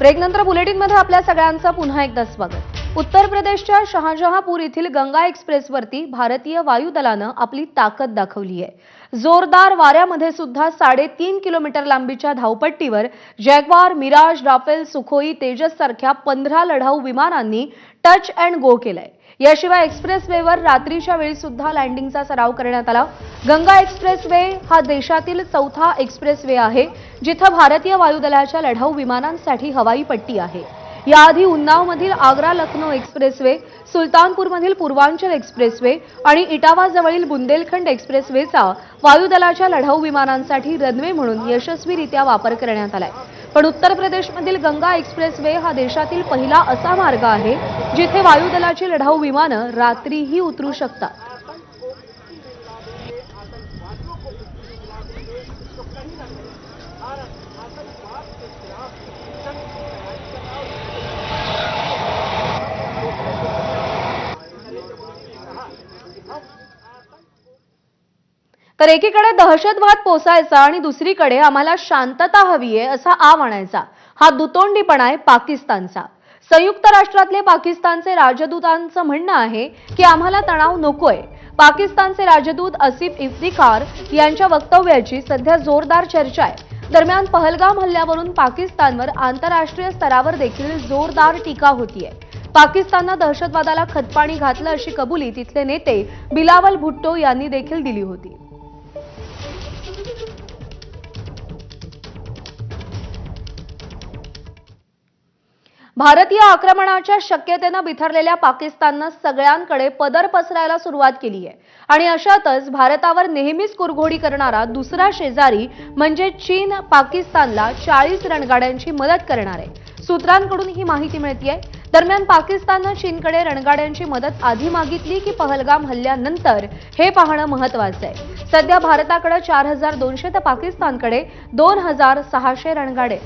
ब्रेकनंतर बुलेटिनमध्ये आपल्या सगळ्यांचं पुन्हा एकदा स्वागत। उत्तर प्रदेशच्या शहाजहांपूर येथील गंगा एक्सप्रेसवरती भारतीय वायुदलानं आपली ताकद दाखवली आहे। जोरदार वाऱ्यामध्ये सुद्धा 3.5 किलोमीटर लांबीच्या धावपट्टीवर Jaguar, Mirage, Rafale, Sukhoi, Tejas सारख्या 15 लढाऊ विमानांनी टच अँड गो केलंय। याशिवाय एक्सप्रेसवेवर रात्रीच्या वेळी सुद्धा लँडिंगचा सराव करण्यात आला। गंगा एक्सप्रेसवे हा देशातील चौथा एक्सप्रेसवे आहे जिथे भारतीय वायुदलाच्या लढाऊ विमानांसाठी हवाई पट्टी आहे। याआधी उन्नावमधील आग्रा लखनौ एक्सप्रेसवे, सुलतानपूरमधील पूर्वांचल एक्सप्रेसवे आणि इटावा जवळील बुंदेलखंड एक्सप्रेसवेचा वायुदलाच्या लढाऊ विमानांसाठी रनवे म्हणून यशस्वीरित्या वापर करण्यात आलाय। पण उत्तर प्रदेशमधील गंगा एक्सप्रेसवे हा देशातील पहिला असा मार्ग आहे जिथे वायुदलाची लढाऊ विमानं रात्रीही उतरू शकतात। तर एकीकडे दहशतवाद पोसायचा आणि दुसरीकडे आम्हाला शांतता हवी आहे असा आ म्हणायचा हा दुतोंडीपणा आहे पाकिस्तानचा। संयुक्त राष्ट्रातले पाकिस्तानचे राजदूतांचं म्हणणं आहे की आम्हाला तणाव नकोय। पाकिस्तानचे राजदूत आसिफ इफ्तिखार यांच्या वक्तव्याची सध्या जोरदार चर्चा आहे। दरम्यान पहलगाम हल्ल्यावरून पाकिस्तानवर आंतरराष्ट्रीय स्तरावर देखील जोरदार टीका होतीये। पाकिस्तानने दहशतवादाला खतपाणी घातलं अशी कबुली तिथले नेते बिलावल भुट्टो यांनी देखील दिली होती। भारतीय आक्रमणाच्या शक्यतेने बिथरलेल्या पाकिस्तानने सगळ्यांकडे पदर पसरायला सुरुवात केली आहे आणि अशातच भारतावर नेहमीच कुरघोडी करणारा दुसरा शेजारी म्हणजे चीन पाकिस्तानला 40 रणगाड्यांची मदत करणार आहे। सूत्रांकडून ही माहिती मिळतेय। दरम्यान पाकिस्तानने चीनकडे रणगाड्यांची मदत आधी मागितली की पहलगाम हल्ल्यानंतर हे पाहणं महत्त्वाचं आहे। सध्या भारताकडे 4200 तर पाकिस्तानकडे 2600 रणगाडे।